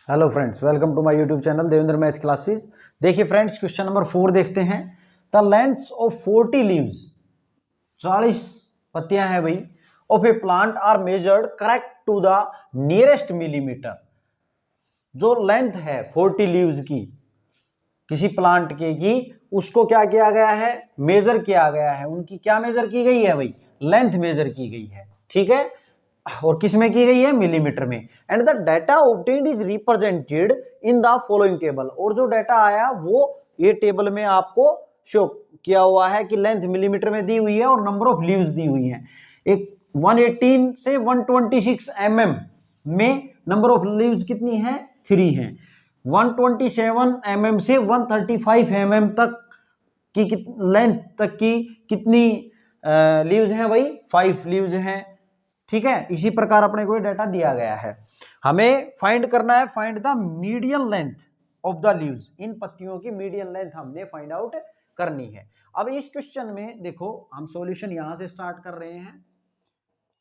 Hello friends, welcome to my YouTube channel Devendra math classes. देखिए friends, question number 4 देखते हैं। The lengths of 40 leaves, 40 पत्तियां हैं भाई, of a plant are measured correct to the nearest millimetre. जो length है 40 leaves की किसी प्लांट की उसको क्या किया गया है, मेजर किया गया है। उनकी क्या मेजर की गई है भाई, लेंथ मेजर की गई है, ठीक है। और किस में की गई है, मिलीमीटर में। And the data obtained is represented in the following table. और जो डाटा आया वो ये टेबल में आपको शो किया हुआ है कि लेंथ मिलीमीटर में दी हुई है और नंबर ऑफ लीव्स दी हुई है। एक 118 से 126 mm में नंबर ऑफ लीव्स कितनी है, 3 है। 127 mm से 135 mm तक की लेंथ तक की कितनी लीव्स हैं भाई, 5 लीव्स हैं, ठीक है। इसी प्रकार अपने को डाटा दिया गया है, हमें फाइंड करना है, find the median length of the leaves. इन पत्तियों की मीडियन लेंथ हमने फाइंड आउट करनी है। अब इस क्वेश्चन में देखो, हम सॉल्यूशन यहां से स्टार्ट कर रहे हैं।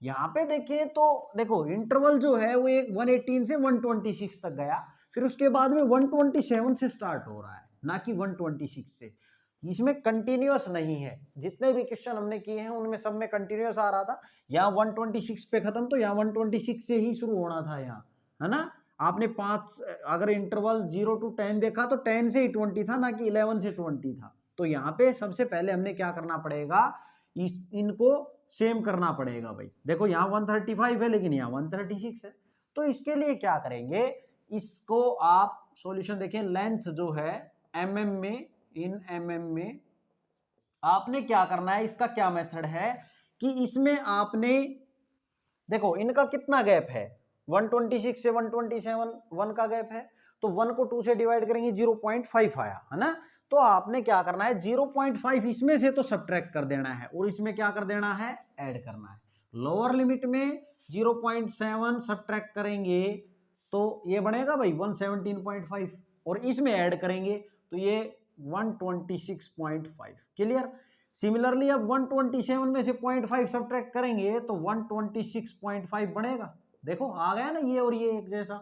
यहां पे देखिए तो देखो इंटरवल जो है वो 118 से 126 तक गया, फिर उसके बाद में 127 से स्टार्ट हो रहा है, ना कि 126 से। इसमें कंटिन्यूअस नहीं है। जितने भी क्वेश्चन हमने किए हैं उनमें सब में कंटिन्यूअस आ रहा था। यहाँ 126 पे खत्म, तो यहाँ 126 से ही शुरू होना था यहाँ, है ना। आपने 5 अगर इंटरवल 0 to 10 देखा तो 10 से ही 20 था, ना कि 11 से 20 था। तो यहाँ पे सबसे पहले हमने क्या करना पड़ेगा, इनको सेम करना पड़ेगा भाई। देखो यहाँ 135 है लेकिन यहाँ 136 है, तो इसके लिए क्या करेंगे, इसको आप सॉल्यूशन देखें। लेंथ जो है mm में, इन mm में आपने क्या करना है, इसका क्या मेथड है कि इसमें आपने देखो इनका कितना गैप है, 126 से 127 1 का गैप है, तो 1 को 2 से डिवाइड करेंगे 0.5 आया, है ना। तो आपने क्या करना है, 0.5 इसमें से तो सब्ट्रैक्ट कर देना है और इसमें क्या कर देना है, ऐड करना है। लोअर लिमिट में 0.7 सब्ट्रैक्ट करेंगे तो ये बनेगा भाई 117.5, और इसमें ऐड करेंगे तो ये 126.5। क्लियर। सिमिलरली अब 127 में से 0.5 सब्ट्रैक्ट करेंगे तो 126.5 बनेगा। देखो आ गया ना ये और ये एक जैसा।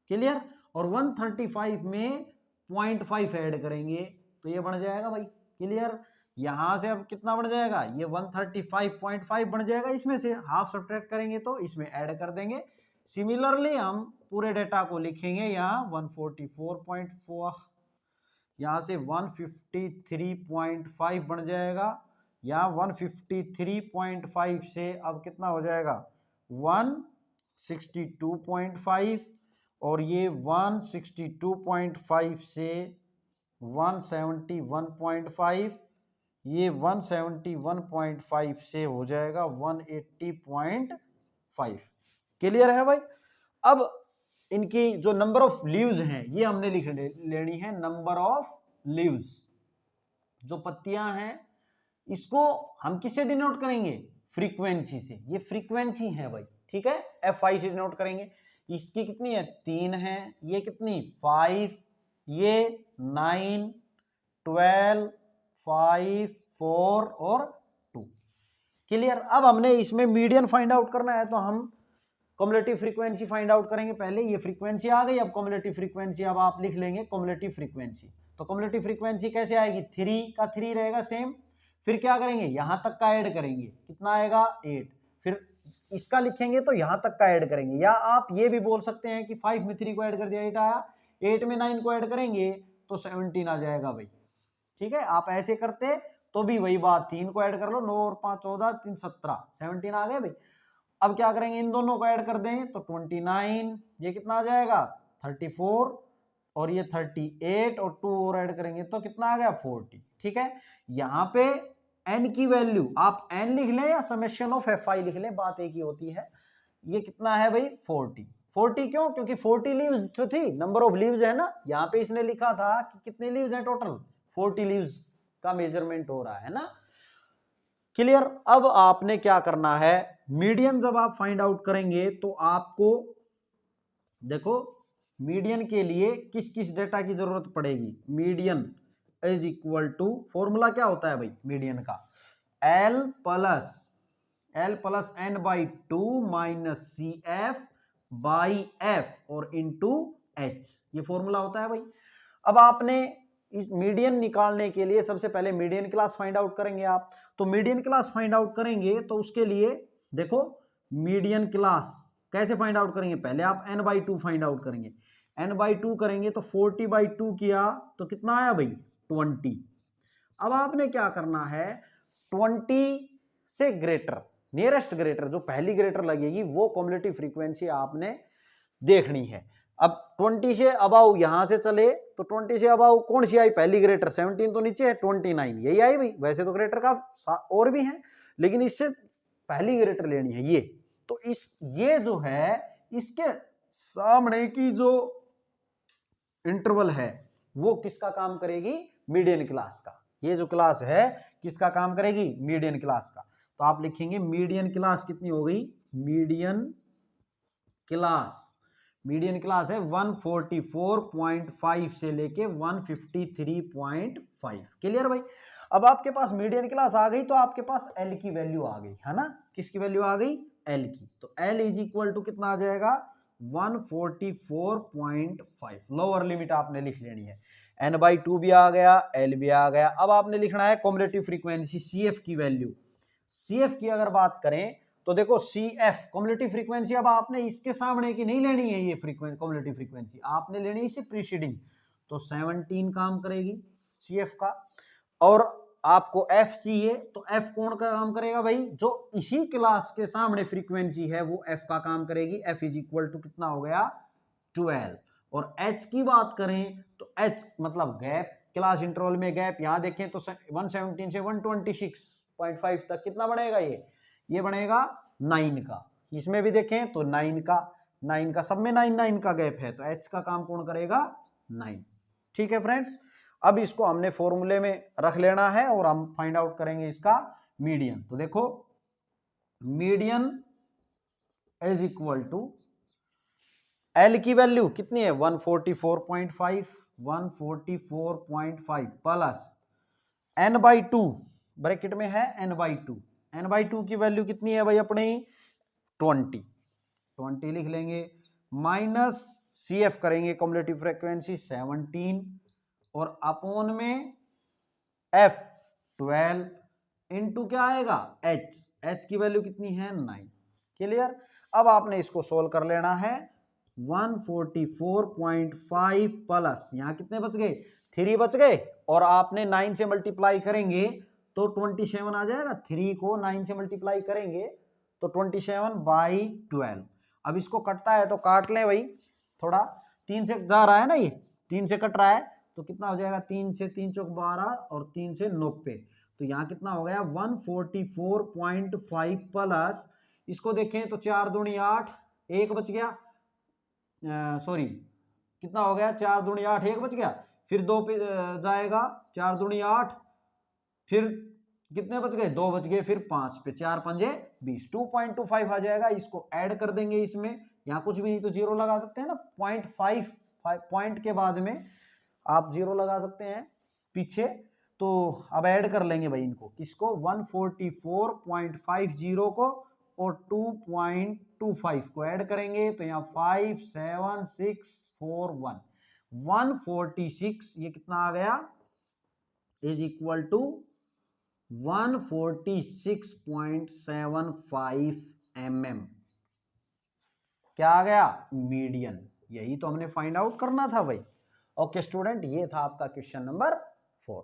क्लियर। और 135 में 0.5 ऐड करेंगे तो ये बन जाएगा भाई। क्लियर। यहां से अब कितना बन जाएगा, ये 135.5 बन जाएगा। इसमें से हाफ सब्ट्रैक्ट करेंगे तो इसमें ऐड कर देंगे। सिमिलरली हम पूरे डेटा को लिखेंगे, यहाँ 144.4, यहाँ से 153.5 बन जाएगा। यहाँ 153.5 से अब कितना हो जाएगा, 162.5, और ये 162.5 से 171.5, ये 171.5 से हो जाएगा 180.5। क्लियर है भाई। अब इनकी जो नंबर ऑफ लीव्स हैं ये हमने लिख लेनी है। नंबर ऑफ लीव्स, जो पत्तियां हैं, इसको हम किससे डिनोट करेंगे, फ्रीक्वेंसी से। ये फ्रीक्वेंसी है भाई, ठीक है। Fi से डिनोट करेंगे। इसकी कितनी है, 3 है। ये कितनी, 5, ये 9, 12, 5, 4 और 2। क्लियर। अब हमने इसमें मीडियन फाइंड आउट करना है तो हम कॉम्युलेटिव फ्रीक्वेंसी फाइंड आउट करेंगे। पहले ये फ्रीक्वेंसी आ गई, अब कॉम्युलेटिव फ्रीक्वेंसी अब आप लिख लेंगे कॉम्युलेटिव फ्रीक्वेंसी। तो कॉम्युलेटिव फ्रीक्वेंसी कैसे आएगी, 3 का 3 रहेगा सेम। फिर क्या करेंगे, यहां तक का ऐड करेंगे, कितना आएगा 8। फिर इसका लिखेंगे तो यहां तक का ऐड करेंगे, या आप ये भी बोल सकते हैं कि 5 में 3 को ऐड कर दिया 8 आया, 8 में 9 को ऐड करेंगे तो 17 आ जाएगा भाई। ठीक है। आप ऐसे करते तो भी वही बात, 3 को ऐड कर लो, 9 और 5 14, 3 17, 17 आ गए भाई। अब क्या करेंगे, इन दोनों को ऐड कर दें तो 29, ये कितना आ जाएगा 34, और ये 38, और 2 और ऐड करेंगे तो कितना आ गया 40। ठीक है। यहां पे n की वैल्यू आप n लिख लें या समेशन ऑफ Fi लिख लें, बात एक ही होती है। ये कितना है भाई 40। 40 क्यों, क्योंकि 40 लीव्स तो थी, नंबर ऑफ लीव्स है ना। यहाँ पे इसने लिखा था कि कितने लीव्स हैं टोटल, 40 लीव्स का मेजरमेंट हो रहा है ना। क्लियर। अब आपने क्या करना है, मीडियन जब आप फाइंड आउट करेंगे तो आपको देखो मीडियन के लिए किस किस डेटा की जरूरत पड़ेगी। Median is equal to, formula क्या होता है भाई मीडियन का, L plus n by 2 minus CF by F और इंटू एच, ये फॉर्मूला होता है भाई। अब आपने इस मीडियन निकालने के लिए सबसे पहले मीडियन क्लास फाइंड आउट करेंगे आप। तो मीडियन क्लास फाइंड आउट करेंगे तो उसके लिए देखो मीडियन क्लास कैसे फाइंड आउट करेंगे, पहले आप n/2 फाइंड आउट करेंगे। n/2 करेंगे तो 40/2 किया तो कितना आया भाई 20। अब आपने क्या करना है 20 से ग्रेटर, नियरेस्ट ग्रेटर जो पहली ग्रेटर लगेगी वो कॉम्युलेटिव फ्रीक्वेंसी आपने देखनी है। अब 20 से अबाउ यहां से चले तो 20 से अबाउ कौन सी आई पहली ग्रेटर, 17 तो नीचे है, 29 यही आई भाई। वैसे तो ग्रेटर का और भी है लेकिन इससे पहली ग्रेटर लेनी है ये। तो ये जो है इसके सामने की जो इंटरवल है वो किसका काम करेगी, मीडियन क्लास का। ये जो क्लास है किसका काम करेगी, मीडियन क्लास का। तो आप लिखेंगे मीडियन क्लास कितनी हो गई, मीडियन क्लास है 144.5 से लेके 153.5। क्लियर भाई। अब आपके पास मीडियन क्लास आ गई तो आपके पास एल की वैल्यू आ गई है ना, किसकी वैल्यू आ गई, एल की। तो एल इज इक्वल टू कितना आ जाएगा 144.5। लोअर लिमिट आपने लिख लेनी है, n/2 भी आ गया, एल भी आ गया। अब आपने लिखना है कॉम्युलेटिव फ्रीक्वेंसी CF की वैल्यू। CF की अगर बात करें तो देखो CF कॉम्युलेटिव फ्रीक्वेंसी, अब आपने इसके सामने की नहीं लेनी है ये फ्रीक्वेंसी, कॉम्युलेटिव फ्रीक्वेंसी आपने लेनी है इससे प्रीसीडिंग। तो 17 काम करेगी CF का। और आपको F चाहिए तो F कौन का काम करेगा भाई, जो इसी क्लास के सामने फ्रीक्वेंसी है वो F का काम करेगी। F इज इक्वल टू कितना हो गया 12। और H की बात करें तो H मतलब गैप, क्लास इंटरवल में गैप। यहां देखें तो 117 से 126.5 तक कितना बनेगा ये बनेगा 9 का। इसमें भी देखें तो 9 का सब में 9 का गैप है। तो H का काम कौन करेगा 9। ठीक है फ्रेंड्स, अब इसको हमने फॉर्मूले में रख लेना है और हम फाइंड आउट करेंगे इसका मीडियन। तो देखो median is equal to L की वैल्यू कितनी है 144.5 प्लस n/2 ब्रैकेट में है n/2 की वैल्यू कितनी है भाई अपनी 20 लिख लेंगे, माइनस CF करेंगे कॉम्युलेटिव फ्रीक्वेंसी 17 और अपोन में F 12 इंटू क्या आएगा H की वैल्यू कितनी है 9। क्लियर। अब आपने इसको सोल्व कर लेना है 144.5 प्लस यहां कितने बच गए 3 बच गए और आपने 9 से मल्टीप्लाई करेंगे तो 27 आ जाएगा। 3 को 9 से मल्टीप्लाई करेंगे तो 27/12। अब इसको कटता है तो काट लें भाई, थोड़ा 3 से जा रहा है ना, ये 3 से कट रहा है तो कितना हो जाएगा 3 से 3 चौक 12 और 3 से 90। तो यहाँ कितना हो गया 144.5 प्लस इसको देखें तो 4 दूनी 8, 1 बच गया, सॉरी कितना हो गया 4 दूनी 8, 1 बच गया, फिर 2 पे जाएगा 4 दूनी 8, फिर कितने बच गए 2 बच गए, फिर 5 पे 4 पंजे 20, 2.25 आ जाएगा। इसको ऐड कर देंगे इसमें, यहाँ कुछ भी नहीं तो जीरो लगा सकते हैं ना, 0.5 पॉइंट के बाद में आप जीरो लगा सकते हैं पीछे। तो अब ऐड कर लेंगे भाई इनको, किसको 144.50 को और 2.25 को ऐड करेंगे तो यहाँ 57641 146 ये कितना आ गया इज इक्वल टू 146.75 mm। क्या आ गया मीडियन। यही तो हमने फाइंड आउट करना था भाई। ओके स्टूडेंट, ये था आपका क्वेश्चन नंबर 4।